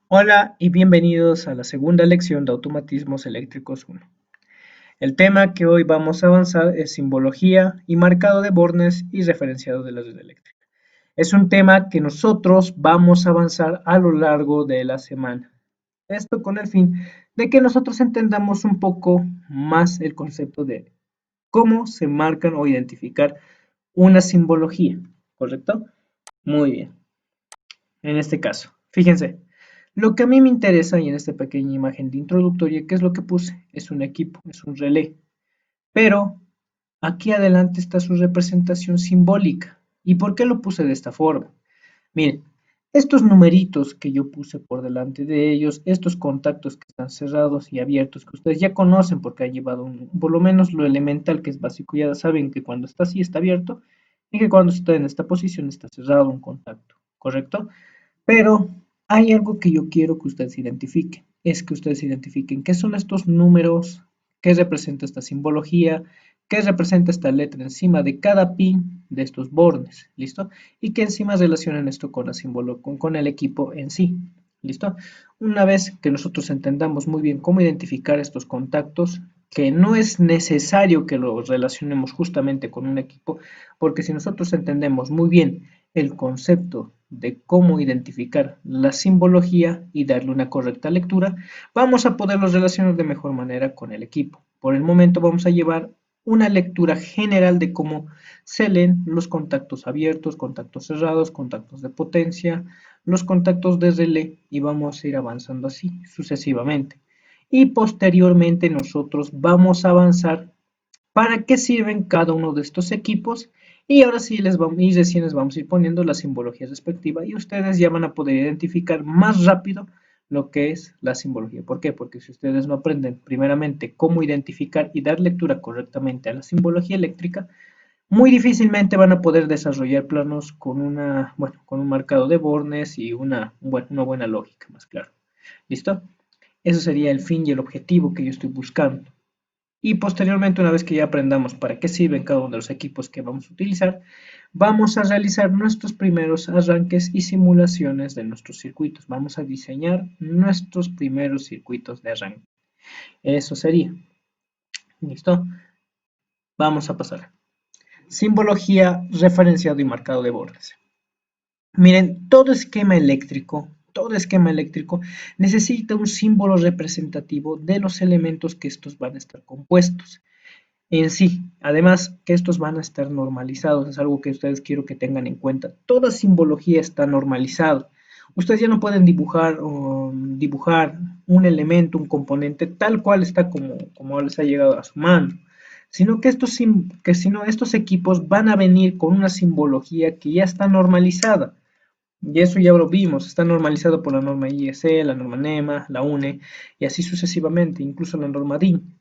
Hola y bienvenidos a la segunda lección de Automatismos Eléctricos 1. El tema que hoy vamos a avanzar es simbología y marcado de bornes y referenciado de la red eléctrica. Es un tema que nosotros vamos a avanzar a lo largo de la semana. Esto con el fin de que nosotros entendamos un poco más el concepto de cómo se marcan o identificar una simbología, ¿correcto? Muy bien. En este caso, fíjense, lo que a mí me interesa y en esta pequeña imagen de introductoria, ¿qué es lo que puse? Es un equipo, es un relé, pero aquí adelante está su representación simbólica. ¿Y por qué lo puse de esta forma? Miren, estos numeritos que yo puse por delante de ellos, estos contactos que están cerrados y abiertos, que ustedes ya conocen porque han llevado por lo menos lo elemental que es básico, ya saben que cuando está así está abierto y que cuando está en esta posición está cerrado un contacto, ¿correcto? Pero hay algo que yo quiero que ustedes identifiquen. Es que ustedes identifiquen qué son estos números, qué representa esta simbología, qué representa esta letra encima de cada pin de estos bornes, ¿listo? Y que encima relacionen esto con la con el equipo en sí, ¿listo? Una vez que nosotros entendamos muy bien cómo identificar estos contactos, que no es necesario que los relacionemos justamente con un equipo, porque si nosotros entendemos muy bien el concepto de cómo identificar la simbología y darle una correcta lectura, vamos a poderlos relacionar de mejor manera con el equipo. Por el momento vamos a llevar una lectura general de cómo se leen los contactos abiertos, contactos cerrados, contactos de potencia, los contactos de relé y vamos a ir avanzando así sucesivamente. Y posteriormente nosotros vamos a avanzar para qué sirven cada uno de estos equipos y ahora sí recién les vamos a ir poniendo la simbología respectiva y ustedes ya van a poder identificar más rápido lo que es la simbología. ¿Por qué? Porque si ustedes no aprenden primeramente cómo identificar y dar lectura correctamente a la simbología eléctrica, muy difícilmente van a poder desarrollar planos con bueno, con un marcado de bornes y una buena lógica, más claro. ¿Listo? Eso sería el fin y el objetivo que yo estoy buscando. Y posteriormente, una vez que ya aprendamos para qué sirven cada uno de los equipos que vamos a utilizar, vamos a realizar nuestros primeros arranques y simulaciones de nuestros circuitos. Vamos a diseñar nuestros primeros circuitos de arranque. Eso sería. ¿Listo? Vamos a pasar. Simbología, referenciado y marcado de bordes. Miren, todo esquema eléctrico necesita un símbolo representativo de los elementos que estos van a estar compuestos en sí. Además, que estos van a estar normalizados, es algo que ustedes quiero que tengan en cuenta. Toda simbología está normalizada. Ustedes ya no pueden dibujar un elemento, un componente tal cual está como les ha llegado a su mano, sino que estos equipos van a venir con una simbología que ya está normalizada. Y eso ya lo vimos, está normalizado por la norma IEC, la norma NEMA, la UNE y así sucesivamente, incluso la norma DIN.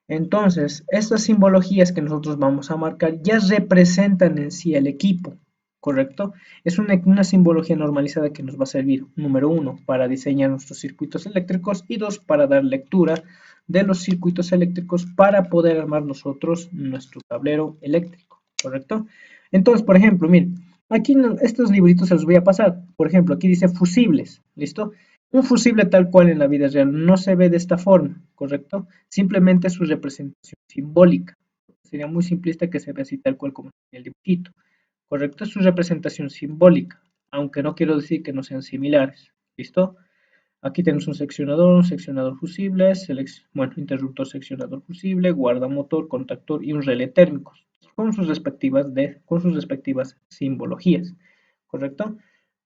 Entonces, estas simbologías que nosotros vamos a marcar ya representan en sí el equipo, ¿correcto? Es una simbología normalizada que nos va a servir, número uno, para diseñar nuestros circuitos eléctricos y dos, para dar lectura de los circuitos eléctricos para poder armar nosotros nuestro tablero eléctrico, ¿correcto? Entonces, por ejemplo, miren, aquí estos libritos se los voy a pasar. Por ejemplo, aquí dice fusibles, ¿listo? Un fusible tal cual en la vida real no se ve de esta forma, ¿correcto? Simplemente su representación simbólica. Sería muy simplista que se vea así tal cual como en el dibujito, ¿correcto? Es su representación simbólica, aunque no quiero decir que no sean similares, ¿listo? Aquí tenemos un seccionador fusible, bueno, interruptor seccionador fusible, guardamotor, contactor y un relé térmico, con sus respectivas simbologías, ¿correcto?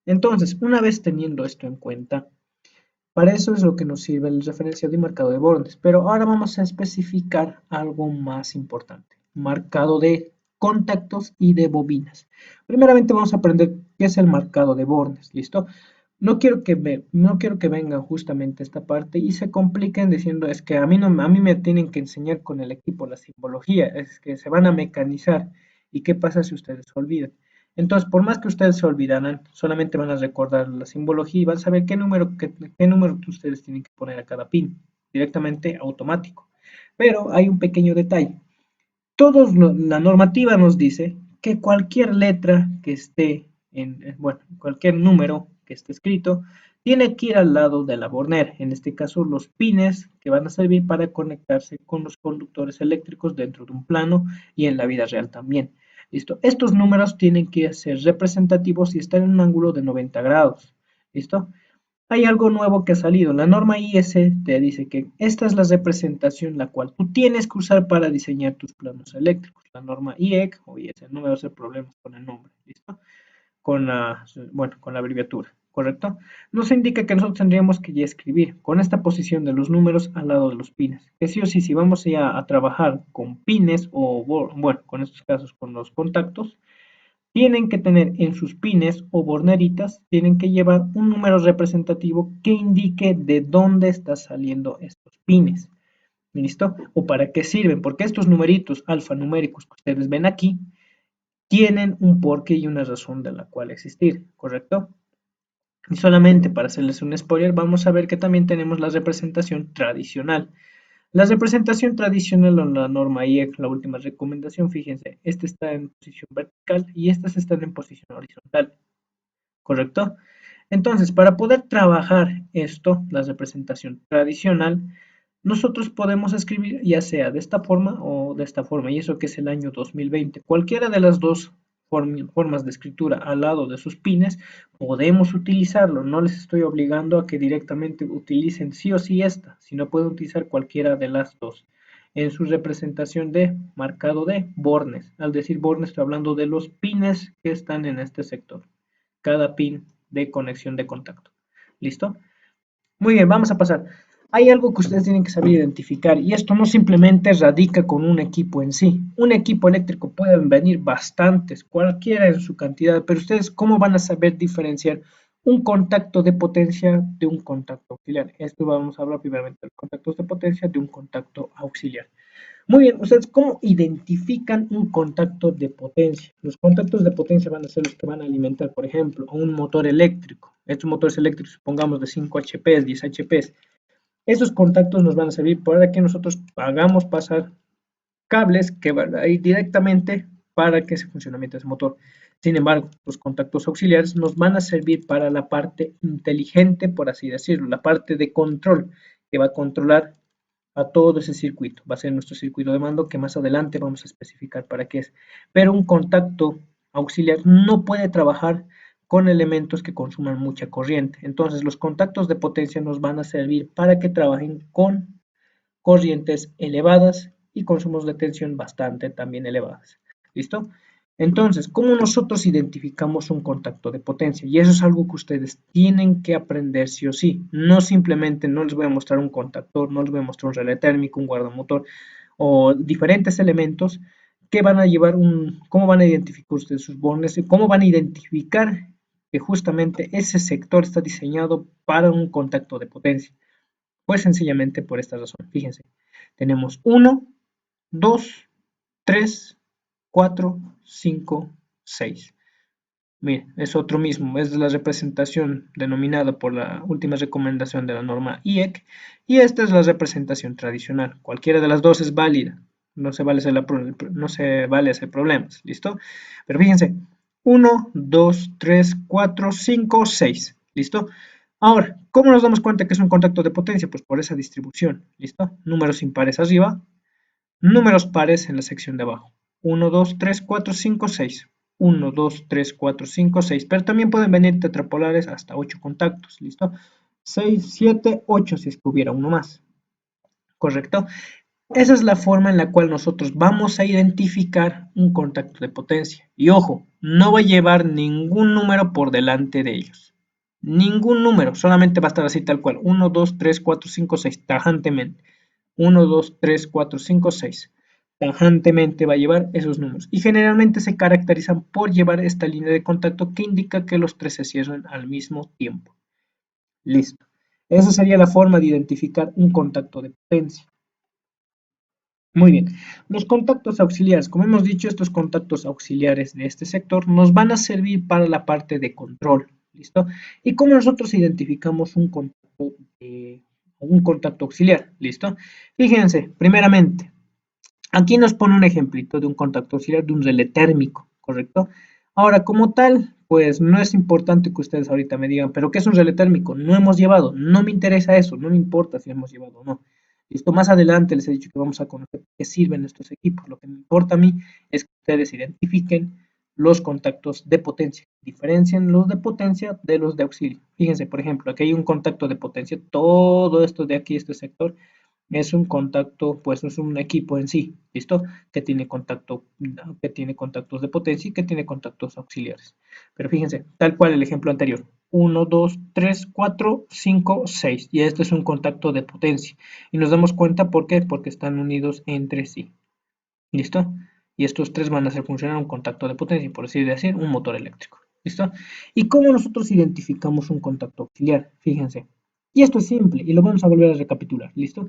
Entonces, una vez teniendo esto en cuenta, para eso es lo que nos sirve el referenciado y marcado de bordes. Pero ahora vamos a especificar algo más importante. Marcado de contactos y de bobinas. Primeramente vamos a aprender qué es el marcado de bordes. ¿Listo? No quiero que vengan justamente esta parte y se compliquen diciendo es que a mí, no, a mí me tienen que enseñar con el equipo la simbología. Es que se van a mecanizar. ¿Y qué pasa si ustedes se olvidan? Entonces, por más que ustedes se olvidaran, solamente van a recordar la simbología y van a saber qué número ustedes tienen que poner a cada pin, directamente automático. Pero hay un pequeño detalle. La normativa nos dice que cualquier letra que esté bueno, cualquier número que esté escrito, tiene que ir al lado de la bornera, en este caso los pines que van a servir para conectarse con los conductores eléctricos dentro de un plano y en la vida real también. ¿Listo? Estos números tienen que ser representativos y estar en un ángulo de 90 grados. ¿Listo? Hay algo nuevo que ha salido. La norma IS te dice que esta es la representación la cual tú tienes que usar para diseñar tus planos eléctricos. La norma IEC o IS, no me va a hacer problemas con el nombre, ¿listo? Con la, bueno, con la abreviatura, ¿correcto? Nos indica que nosotros tendríamos que ya escribir con esta posición de los números al lado de los pines. Que sí o sí, si vamos ya a trabajar con pines o, bueno, con estos casos con los contactos, tienen que tener en sus pines o borneritas, tienen que llevar un número representativo que indique de dónde están saliendo estos pines. ¿Listo? ¿O para qué sirven? Porque estos numeritos alfanuméricos que ustedes ven aquí tienen un porqué y una razón de la cual existir, ¿correcto? Y solamente para hacerles un spoiler, vamos a ver que también tenemos la representación tradicional. La representación tradicional o la norma IEC, la última recomendación, fíjense, esta está en posición vertical y estas están en posición horizontal, ¿correcto? Entonces, para poder trabajar esto, la representación tradicional, nosotros podemos escribir ya sea de esta forma o de esta forma, y eso que es el año 2020. Cualquiera de las dos formas de escritura al lado de sus pines, podemos utilizarlo. No les estoy obligando a que directamente utilicen sí o sí esta, sino pueden utilizar cualquiera de las dos. En su representación de marcado de bornes. Al decir bornes estoy hablando de los pines que están en este sector. Cada pin de conexión de contacto. ¿Listo? Muy bien, vamos a pasar. Hay algo que ustedes tienen que saber identificar y esto no simplemente radica con un equipo en sí. Un equipo eléctrico pueden venir bastantes, cualquiera en su cantidad, pero ustedes cómo van a saber diferenciar un contacto de potencia de un contacto auxiliar. Esto vamos a hablar primeramente de contactos de potencia de un contacto auxiliar. Muy bien, ustedes cómo identifican un contacto de potencia. Los contactos de potencia van a ser los que van a alimentar, por ejemplo, a un motor eléctrico. Estos motores eléctricos, supongamos de 5 HP, 10 HP. Esos contactos nos van a servir para que nosotros hagamos pasar cables que van a ir directamente para que se funcionamiento de ese motor. Sin embargo, los contactos auxiliares nos van a servir para la parte inteligente, por así decirlo, la parte de control, que va a controlar a todo ese circuito. Va a ser nuestro circuito de mando que más adelante vamos a especificar para qué es. Pero un contacto auxiliar no puede trabajar con elementos que consuman mucha corriente. Entonces los contactos de potencia nos van a servir para que trabajen con corrientes elevadas y consumos de tensión bastante también elevadas. ¿Listo? Entonces, ¿cómo nosotros identificamos un contacto de potencia? Y eso es algo que ustedes tienen que aprender sí o sí. No simplemente no les voy a mostrar un contactor, no les voy a mostrar un relé térmico, un guardamotor o diferentes elementos que van a llevar cómo van a identificar ustedes sus bornes y cómo van a identificar que justamente ese sector está diseñado para un contacto de potencia. Pues sencillamente por esta razón. Fíjense, tenemos 1, 2, 3, 4, 5, 6. Miren, es otro mismo, es la representación denominada por la última recomendación de la norma IEC y esta es la representación tradicional. Cualquiera de las dos es válida, no se vale hacer problemas, ¿listo? Pero fíjense, 1, 2, 3, 4, 5, 6, ¿listo? Ahora, ¿cómo nos damos cuenta que es un contacto de potencia? Pues por esa distribución, ¿listo? Números impares arriba, números pares en la sección de abajo. 1, 2, 3, 4, 5, 6. 1, 2, 3, 4, 5, 6. Pero también pueden venir tetrapolares hasta 8 contactos, ¿listo? 6, 7, 8 si es que hubiera uno más, ¿correcto? Esa es la forma en la cual nosotros vamos a identificar un contacto de potencia. Y ojo, no va a llevar ningún número por delante de ellos. Ningún número, solamente va a estar así tal cual. 1, 2, 3, 4, 5, 6, tajantemente. 1, 2, 3, 4, 5, 6. Tajantemente va a llevar esos números. Y generalmente se caracterizan por llevar esta línea de contacto que indica que los tres se cierran al mismo tiempo. Listo. Esa sería la forma de identificar un contacto de potencia. Muy bien, los contactos auxiliares, como hemos dicho, estos contactos auxiliares de este sector nos van a servir para la parte de control, ¿listo? ¿Y cómo nosotros identificamos un contacto auxiliar? ¿Listo? Fíjense, primeramente, aquí nos pone un ejemplito de un contacto auxiliar de un relé térmico, ¿correcto? Ahora, como tal, pues no es importante que ustedes ahorita me digan, pero ¿qué es un relé térmico? No hemos llevado, no me interesa eso, no me importa si hemos llevado o no. Listo, más adelante les he dicho que vamos a conocer qué sirven estos equipos. Lo que me importa a mí es que ustedes identifiquen los contactos de potencia, diferencien los de potencia de los de auxilio. Fíjense, por ejemplo, aquí hay un contacto de potencia, todo esto de aquí, este sector, es un contacto, pues es un equipo en sí, ¿listo? Que tiene contacto, que tiene contactos de potencia y que tiene contactos auxiliares. Pero fíjense, tal cual el ejemplo anterior. 1, 2, 3, 4, 5, 6. Y este es un contacto de potencia. Y nos damos cuenta, ¿por qué? Porque están unidos entre sí. ¿Listo? Y estos tres van a hacer funcionar un contacto de potencia, por así decir, un motor eléctrico. ¿Listo? ¿Y cómo nosotros identificamos un contacto auxiliar? Fíjense. Y esto es simple, y lo vamos a volver a recapitular. ¿Listo?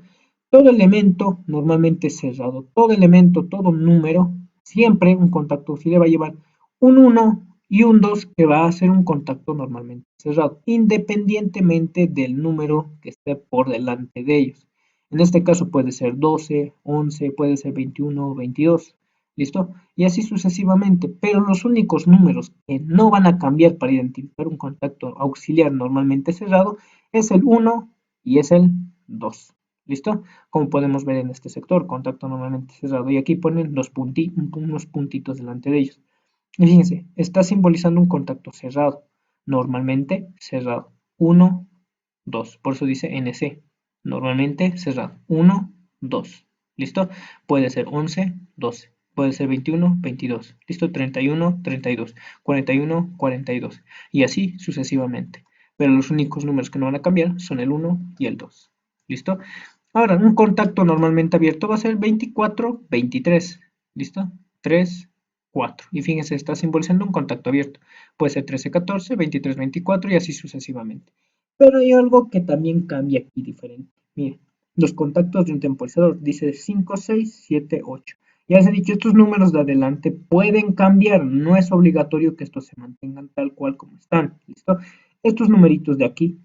Todo elemento normalmente cerrado, todo elemento, todo número, siempre un contacto auxiliar va a llevar un 1 y un 2 que va a ser un contacto normalmente cerrado, independientemente del número que esté por delante de ellos. En este caso puede ser 12, 11, puede ser 21 o 22. ¿Listo? Y así sucesivamente. Pero los únicos números que no van a cambiar para identificar un contacto auxiliar normalmente cerrado es el 1 y es el 2. ¿Listo? Como podemos ver en este sector, contacto normalmente cerrado. Y aquí ponen unos puntitos delante de ellos. Y fíjense, está simbolizando un contacto cerrado. Normalmente cerrado. 1, 2. Por eso dice NC. Normalmente cerrado. 1, 2. ¿Listo? Puede ser 11, 12. Puede ser 21, 22. ¿Listo? 31, 32. 41, 42. Y así sucesivamente. Pero los únicos números que no van a cambiar son el 1 y el 2. ¿Listo? Ahora, un contacto normalmente abierto va a ser 24, 23. ¿Listo? 3, 4. Y fíjense, está simbolizando un contacto abierto. Puede ser 13, 14, 23, 24 y así sucesivamente. Pero hay algo que también cambia aquí diferente. Miren, los contactos de un temporizador dice 5, 6, 7, 8. Ya les he dicho, estos números de adelante pueden cambiar, no es obligatorio que estos se mantengan tal cual como están, ¿listo? Estos numeritos de aquí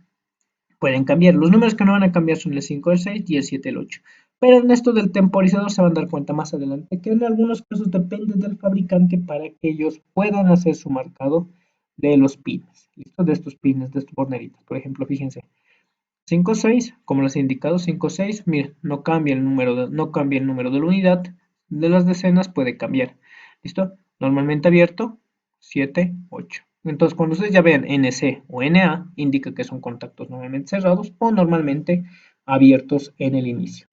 pueden cambiar. Los números que no van a cambiar son el 5, el 6 y el 7, el 8. Pero en esto del temporizador se van a dar cuenta más adelante que en algunos casos depende del fabricante para que ellos puedan hacer su marcado de los pines, ¿listo? De estos pines, de estos borneritos. Por ejemplo, fíjense, 5, 6, como les he indicado, 5, 6, miren, no cambia el número de la unidad, de las decenas puede cambiar, ¿listo? Normalmente abierto, 7, 8. Entonces, cuando ustedes ya vean NC o NA, indica que son contactos normalmente cerrados o normalmente abiertos en el inicio.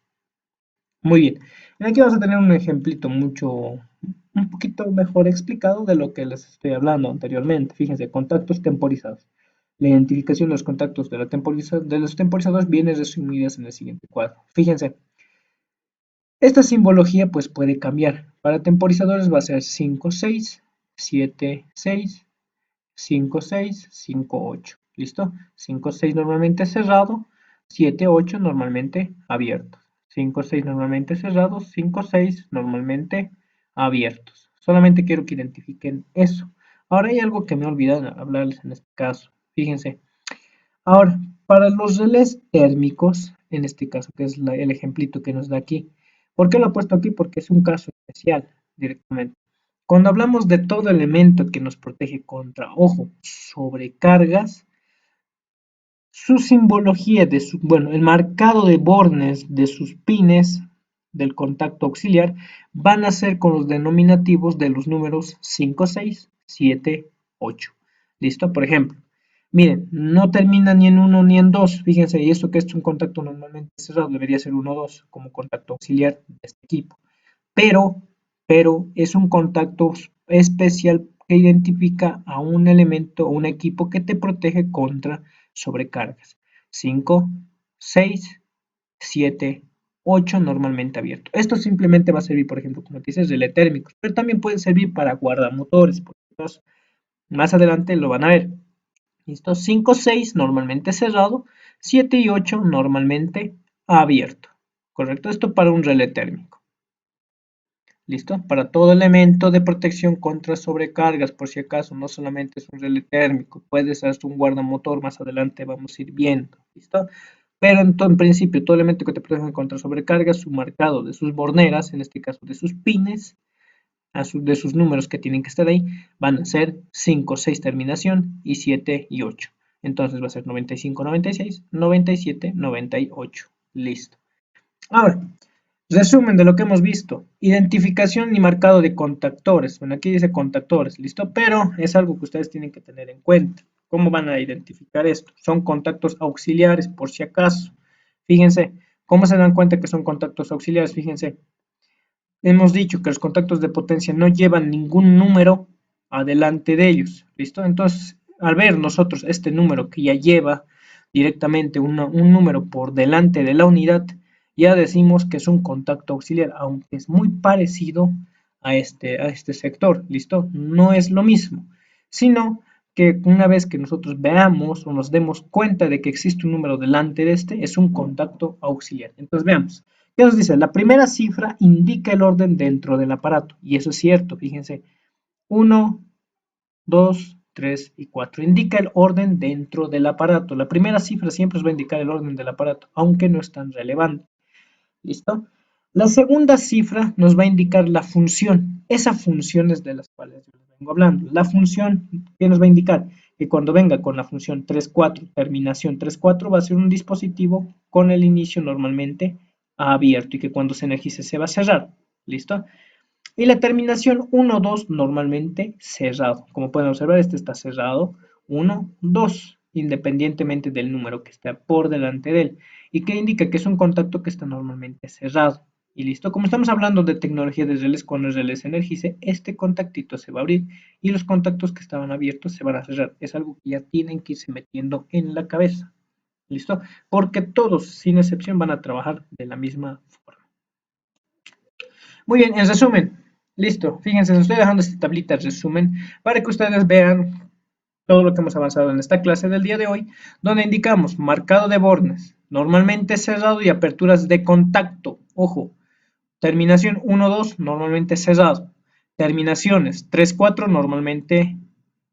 Muy bien, aquí vamos a tener un ejemplito un poquito mejor explicado de lo que les estoy hablando anteriormente. Fíjense, contactos temporizados. La identificación de los contactos de los temporizadores viene resumida en el siguiente cuadro. Fíjense, esta simbología pues puede cambiar. Para temporizadores va a ser 5, 6, 7, 6, 5, 6, 5, 8. ¿Listo? 5, 6 normalmente cerrado, 7, 8 normalmente abiertos. 5, 6 normalmente cerrados, 5, 6 normalmente abiertos. Solamente quiero que identifiquen eso. Ahora hay algo que me he olvidado hablarles en este caso. Fíjense. Ahora, para los relés térmicos, en este caso, que es el ejemplito que nos da aquí. ¿Por qué lo he puesto aquí? Porque es un caso especial directamente. Cuando hablamos de todo elemento que nos protege contra, ojo, sobrecargas, su simbología bueno, el marcado de bornes de sus pines del contacto auxiliar van a ser con los denominativos de los números 5, 6, 7, 8. ¿Listo? Por ejemplo, miren, no termina ni en 1 ni en 2. Fíjense, y esto que es un contacto normalmente cerrado debería ser 1, 2 como contacto auxiliar de este equipo. Pero, pero es un contacto especial que identifica a un elemento o un equipo que te protege contra sobrecargas. 5, 6, 7, 8 normalmente abierto. Esto simplemente va a servir, por ejemplo, como te dices, relé térmicos, pero también puede servir para guardamotores, porque más adelante lo van a ver. ¿Listo? 5, 6 normalmente cerrado, 7 y 8 normalmente abierto. ¿Correcto? Esto para un relé térmico. ¿Listo? Para todo elemento de protección contra sobrecargas, por si acaso, no solamente es un relé térmico, puede ser un guardamotor, más adelante vamos a ir viendo, ¿listo? Pero en principio, todo elemento que te protege contra sobrecargas, su marcado de sus borneras, en este caso de sus pines, de sus números que tienen que estar ahí, van a ser 5, 6 terminación y 7 y 8. Entonces va a ser 95, 96, 97, 98. Listo. Ahora, resumen de lo que hemos visto. Identificación y marcado de contactores. Bueno, aquí dice contactores, ¿listo? Pero es algo que ustedes tienen que tener en cuenta. ¿Cómo van a identificar esto? Son contactos auxiliares, por si acaso. Fíjense, ¿cómo se dan cuenta que son contactos auxiliares? Fíjense, hemos dicho que los contactos de potencia no llevan ningún número adelante de ellos, ¿listo? Entonces, al ver nosotros este número que ya lleva directamente un número por delante de la unidad, ya decimos que es un contacto auxiliar, aunque es muy parecido a este sector, ¿listo? No es lo mismo, sino que una vez que nosotros veamos o nos demos cuenta de que existe un número delante de este, es un contacto auxiliar. Entonces, veamos. ¿Qué nos dice? La primera cifra indica el orden dentro del aparato, y eso es cierto, fíjense. 1, 2, 3 y 4. Indica el orden dentro del aparato. La primera cifra siempre os va a indicar el orden del aparato, aunque no es tan relevante. ¿Listo? La segunda cifra nos va a indicar la función. Esa función es de las cuales yo les vengo hablando. La función, ¿qué nos va a indicar? Que cuando venga con la función 3,4, terminación 3,4, va a ser un dispositivo con el inicio normalmente abierto y que cuando se energice se va a cerrar. ¿Listo? Y la terminación 1, 2 normalmente cerrado. Como pueden observar, este está cerrado. 1, 2, independientemente del número que esté por delante de él. Y que indica que es un contacto que está normalmente cerrado. Y listo. Como estamos hablando de tecnología de relés, cuando el relé se energice, este contactito se va a abrir y los contactos que estaban abiertos se van a cerrar. Es algo que ya tienen que irse metiendo en la cabeza. ¿Listo? Porque todos, sin excepción, van a trabajar de la misma forma. Muy bien, en resumen, listo. Fíjense, les estoy dejando esta tablita de resumen para que ustedes vean todo lo que hemos avanzado en esta clase del día de hoy, donde indicamos marcado de bornes, normalmente cerrado y aperturas de contacto. Ojo, terminación 1, 2, normalmente cerrado. Terminaciones 3, 4, normalmente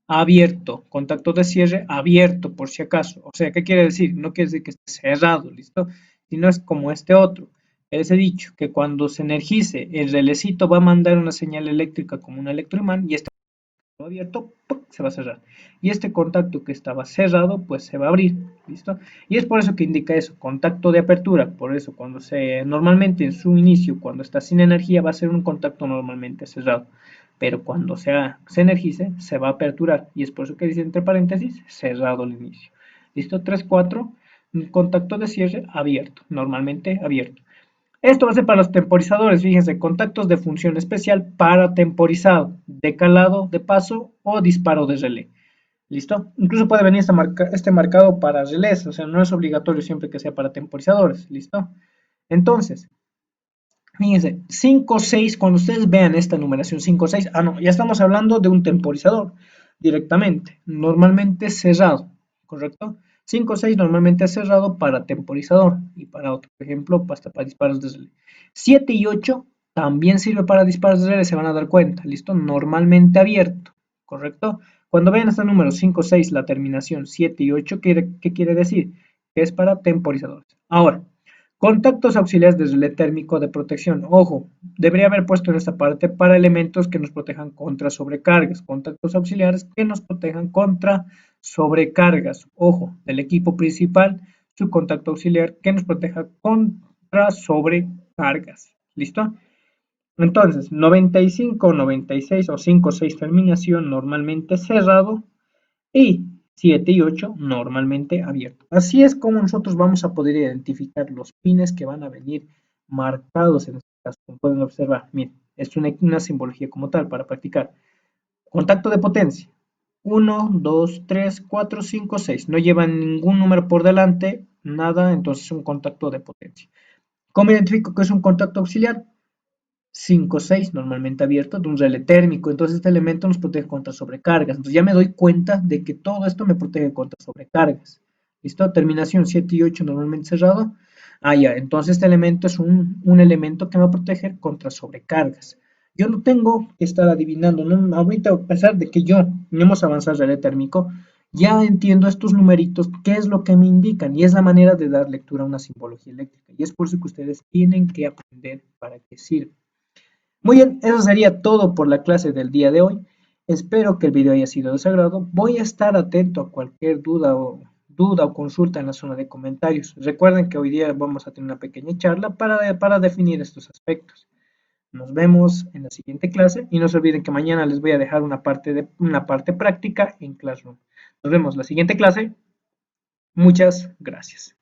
abierto. Contacto de cierre abierto, por si acaso. O sea, ¿qué quiere decir? No quiere decir que esté cerrado, ¿listo? Sino es como este otro. Les he dicho que cuando se energice, el relecito va a mandar una señal eléctrica como un electroimán y este abierto ¡puc! Se va a cerrar. Y este contacto que estaba cerrado, pues se va a abrir, ¿listo? Y es por eso que indica eso, contacto de apertura. Por eso normalmente en su inicio, cuando está sin energía, va a ser un contacto normalmente cerrado. Pero cuando se energice, se va a aperturar. Y es por eso que dice entre paréntesis, cerrado al inicio. ¿Listo? 3, 4, contacto de cierre abierto, normalmente abierto. Esto va a ser para los temporizadores, fíjense, contactos de función especial para temporizado, decalado de paso o disparo de relé. ¿Listo? Incluso puede venir este marcado para relés, o sea, no es obligatorio siempre que sea para temporizadores. ¿Listo? Entonces, fíjense, 5, 6, cuando ustedes vean esta numeración 5, 6, no, ya estamos hablando de un temporizador directamente, normalmente cerrado, ¿correcto? 5, 6 normalmente cerrado para temporizador y para otro, por ejemplo, hasta para disparos de relé. 7 y 8 también sirve para disparos de relé, se van a dar cuenta, ¿listo? Normalmente abierto, ¿correcto? Cuando vean este número 5, 6, la terminación 7 y 8, ¿qué quiere decir? Que es para temporizadores. Ahora, contactos auxiliares de relé térmico de protección. Ojo, debería haber puesto en esta parte para elementos que nos protejan contra sobrecargas. Contactos auxiliares que nos protejan contra sobrecargas. Ojo, del equipo principal, su contacto auxiliar que nos proteja contra sobrecargas. ¿Listo? Entonces, 95, 96 o 5, 6 terminación normalmente cerrado y 7 y 8 normalmente abierto. Así es como nosotros vamos a poder identificar los pines que van a venir marcados en este caso. Como pueden observar, miren, es una simbología como tal para practicar. Contacto de potencia. 1, 2, 3, 4, 5, 6. No llevan ningún número por delante, nada, entonces es un contacto de potencia. ¿Cómo identifico que es un contacto auxiliar? 5, 6, normalmente abierto, de un relé térmico. Entonces este elemento nos protege contra sobrecargas. Entonces ya me doy cuenta de que todo esto me protege contra sobrecargas. ¿Listo? Terminación 7 y 8 normalmente cerrado. Ya, entonces este elemento es un elemento que me va a proteger contra sobrecargas. Yo no tengo que estar adivinando, ¿no? Ahorita, a pesar de que yo no hemos avanzado el relé térmico, ya entiendo estos numeritos, qué es lo que me indican, y es la manera de dar lectura a una simbología eléctrica. Y es por eso que ustedes tienen que aprender para qué sirve. Muy bien, eso sería todo por la clase del día de hoy. Espero que el video haya sido de su agrado. Voy a estar atento a cualquier duda o consulta en la zona de comentarios. Recuerden que hoy día vamos a tener una pequeña charla para definir estos aspectos. Nos vemos en la siguiente clase y no se olviden que mañana les voy a dejar una parte práctica en Classroom. Nos vemos en la siguiente clase. Muchas gracias.